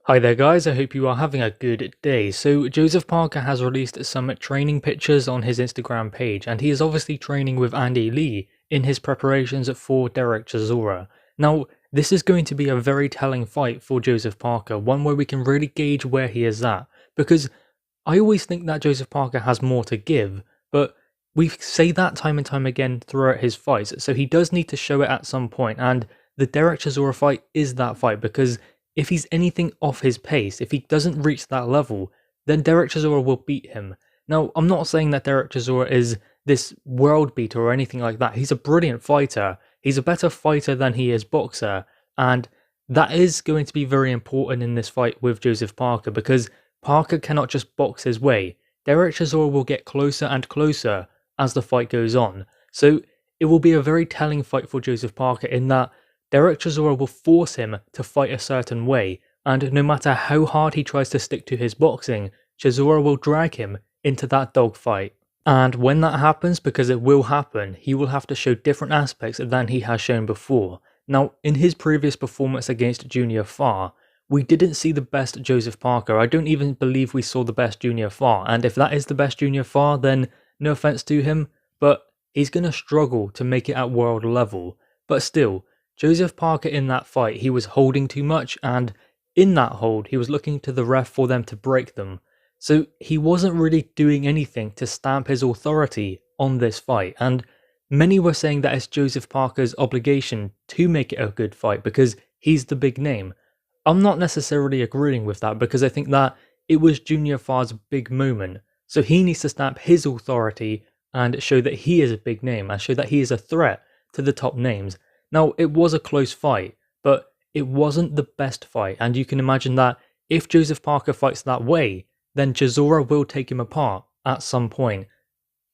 Hi there guys, I hope you are having a good day. So Joseph Parker has released some training pictures on his Instagram page, and he is obviously training with Andy Lee in his preparations for Derek Chisora. Now, this is going to be a very telling fight for Joseph Parker, one where we can really gauge where he is at, because I always think that Joseph Parker has more to give, but we say that time and time again throughout his fights, so he does need to show it at some point, and the Derek Chisora fight is that fight, because if he's anything off his pace, if he doesn't reach that level, then Derek Chisora will beat him. Now, I'm not saying that Derek Chisora is this world beater or anything like that. He's a brilliant fighter. He's a better fighter than he is boxer, and that is going to be very important in this fight with Joseph Parker, because Parker cannot just box his way. Derek Chisora will get closer and closer as the fight goes on. So it will be a very telling fight for Joseph Parker in that Derek Chisora will force him to fight a certain way, and no matter how hard he tries to stick to his boxing, Chisora will drag him into that dogfight. And when that happens, because it will happen, he will have to show different aspects than he has shown before. Now, in his previous performance against Junior Farr, we didn't see the best Joseph Parker. I don't even believe we saw the best Junior Farr, and if that is the best Junior Farr, then no offense to him, but he's going to struggle to make it at world level. But still, Joseph Parker in that fight, he was holding too much, and in that hold, he was looking to the ref for them to break them. So he wasn't really doing anything to stamp his authority on this fight, and many were saying that it's Joseph Parker's obligation to make it a good fight because he's the big name. I'm not necessarily agreeing with that, because I think that it was Junior Farr's big moment, so he needs to stamp his authority and show that he is a big name and show that he is a threat to the top names. Now, it was a close fight, but it wasn't the best fight, and you can imagine that if Joseph Parker fights that way, then Chisora will take him apart at some point.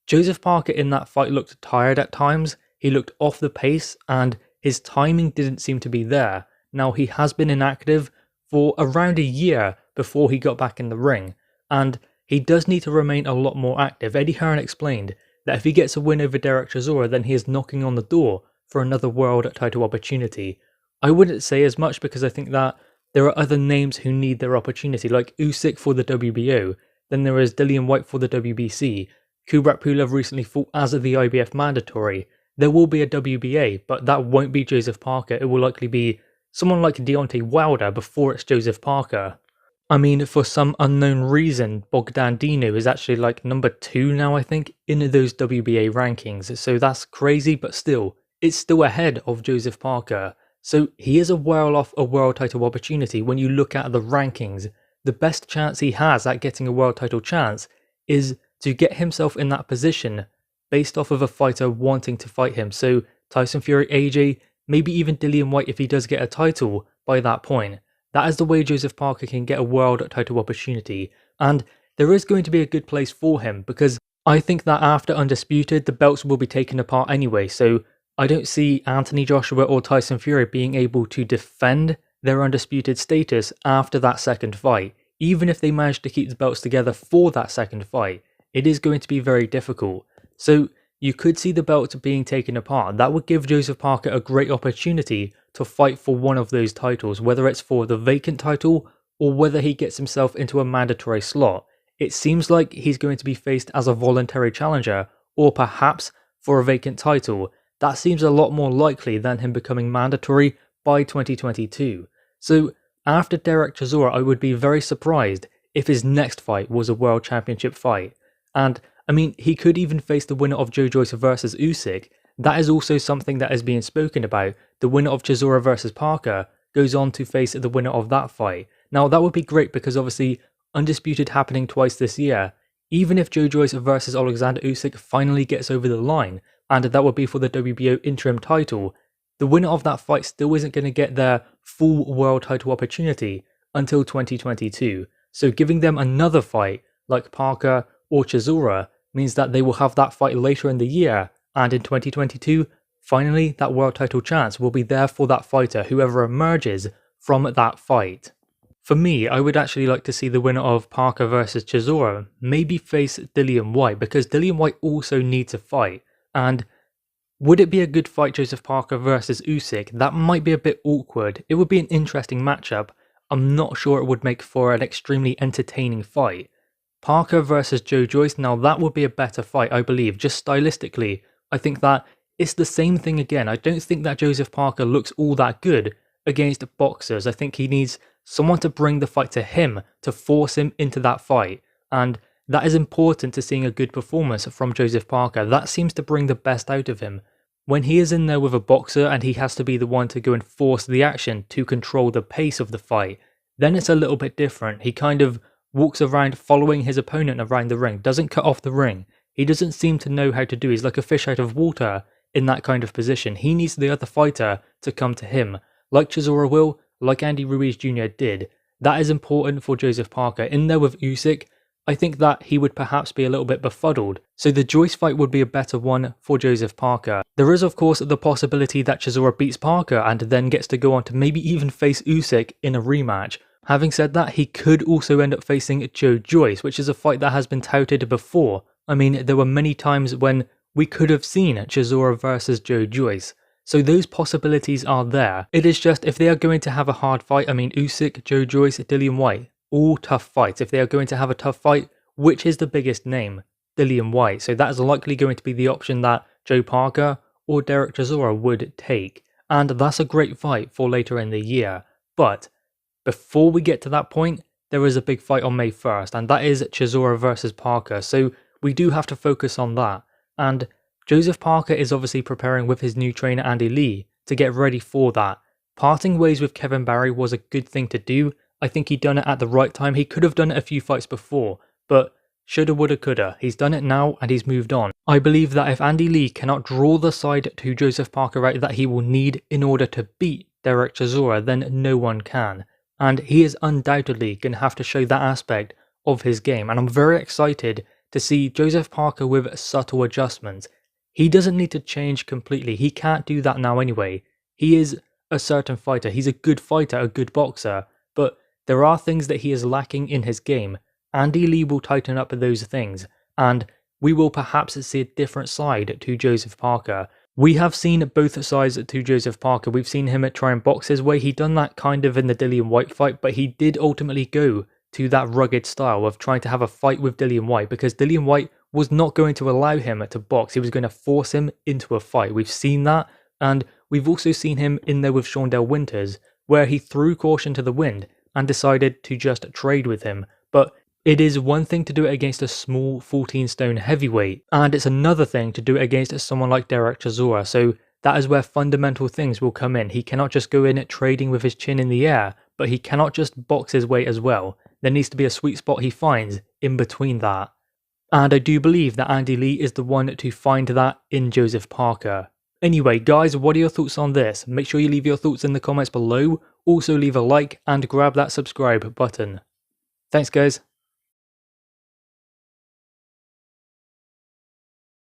Joseph Parker in that fight looked tired at times, he looked off the pace, and his timing didn't seem to be there. Now, he has been inactive for around a year before he got back in the ring, and he does need to remain a lot more active. Eddie Hearn explained that if he gets a win over Derek Chisora, then he is knocking on the door for another world title opportunity. I wouldn't say as much, because I think that there are other names who need their opportunity, like Usyk for the WBO, then there is Dillian Whyte for the WBC, Kubrat Pulev recently fought as the IBF mandatory. There will be a WBA, but that won't be Joseph Parker. It will likely be someone like Deontay Wilder before it's Joseph Parker. I mean, for some unknown reason, Bogdan Dinu is actually like number 2 now, I think, in those WBA rankings, so that's crazy, but still, it's still ahead of Joseph Parker. So he is a while off a world title opportunity when you look at the rankings. The best chance he has at getting a world title chance is to get himself in that position based off of a fighter wanting to fight him. So Tyson Fury, AJ, maybe even Dillian Whyte if he does get a title by that point. That is the way Joseph Parker can get a world title opportunity. And there is going to be a good place for him, because I think that after Undisputed, the belts will be taken apart anyway. So I don't see Anthony Joshua or Tyson Fury being able to defend their undisputed status after that second fight. Even if they manage to keep the belts together for that second fight, it is going to be very difficult. So you could see the belts being taken apart. That would give Joseph Parker a great opportunity to fight for one of those titles, whether it's for the vacant title or whether he gets himself into a mandatory slot. It seems like he's going to be faced as a voluntary challenger, or perhaps for a vacant title. That seems a lot more likely than him becoming mandatory by 2022. So after Derek Chisora, I would be very surprised if his next fight was a world championship fight. And I mean, he could even face the winner of Joe Joyce versus Usyk. That is also something that is being spoken about. The winner of Chisora versus Parker goes on to face the winner of that fight. Now, that would be great, because obviously Undisputed happening twice this year. Even if Joe Joyce versus Alexander Usyk finally gets over the line, and that would be for the WBO interim title, the winner of that fight still isn't going to get their full world title opportunity until 2022. So giving them another fight like Parker or Chisora means that they will have that fight later in the year, and in 2022, finally that world title chance will be there for that fighter, whoever emerges from that fight. For me, I would actually like to see the winner of Parker versus Chisora maybe face Dillian Whyte, because Dillian Whyte also needs a fight. And would it be a good fight, Joseph Parker versus Usyk? That might be a bit awkward. It would be an interesting matchup. I'm not sure it would make for an extremely entertaining fight. Parker versus Joe Joyce, now that would be a better fight, I believe, just stylistically. I think that it's the same thing again. I don't think that Joseph Parker looks all that good against boxers. I think he needs someone to bring the fight to him, to force him into that fight. And that is important to seeing a good performance from Joseph Parker. That seems to bring the best out of him. When he is in there with a boxer and he has to be the one to go and force the action to control the pace of the fight, then it's a little bit different. He kind of walks around following his opponent around the ring, doesn't cut off the ring. He doesn't seem to know how to do. He's like a fish out of water in that kind of position. He needs the other fighter to come to him, like Chisora will, like Andy Ruiz Jr. did. That is important for Joseph Parker. In there with Usyk, I think that he would perhaps be a little bit befuddled. So the Joyce fight would be a better one for Joseph Parker. There is of course the possibility that Chisora beats Parker and then gets to go on to maybe even face Usyk in a rematch. Having said that, he could also end up facing Joe Joyce, which is a fight that has been touted before. I mean, there were many times when we could have seen Chisora versus Joe Joyce. So those possibilities are there. It is just if they are going to have a hard fight, I mean Usyk, Joe Joyce, Dillian Whyte, all tough fights. If they are going to have a tough fight, which is the biggest name? Dillian Whyte. So that is likely going to be the option that Joe Parker or Derek Chisora would take. And that's a great fight for later in the year. But before we get to that point, there is a big fight on May 1st, and that is Chisora versus Parker. So we do have to focus on that. And Joseph Parker is obviously preparing with his new trainer Andy Lee to get ready for that. Parting ways with Kevin Barry was a good thing to do. I think he'd done it at the right time. He could have done it a few fights before, but shoulda, woulda, coulda. He's done it now and he's moved on. I believe that if Andy Lee cannot draw the side to Joseph Parker out that he will need in order to beat Derek Chisora, then no one can. And he is undoubtedly going to have to show that aspect of his game. And I'm very excited to see Joseph Parker with subtle adjustments. He doesn't need to change completely. He can't do that now anyway. He is a certain fighter. He's a good fighter, a good boxer. But there are things that he is lacking in his game. Andy Lee will tighten up those things. And we will perhaps see a different side to Joseph Parker. We have seen both sides to Joseph Parker. We've seen him try and box his way. He done that kind of in the Dillian Whyte fight, but he did ultimately go to that rugged style of trying to have a fight with Dillian Whyte because Dillian Whyte was not going to allow him to box. He was going to force him into a fight. We've seen that, and we've also seen him in there with Shondell Winters, where he threw caution to the wind and decided to just trade with him. But it is one thing to do it against a small 14-stone heavyweight, and it's another thing to do it against someone like Derek Chisora, so that is where fundamental things will come in. He cannot just go in trading with his chin in the air, but he cannot just box his way as well. There needs to be a sweet spot he finds in between that. And I do believe that Andy Lee is the one to find that in Joseph Parker. Anyway, guys, what are your thoughts on this? Make sure you leave your thoughts in the comments below. Also leave a like and grab that subscribe button. Thanks, guys.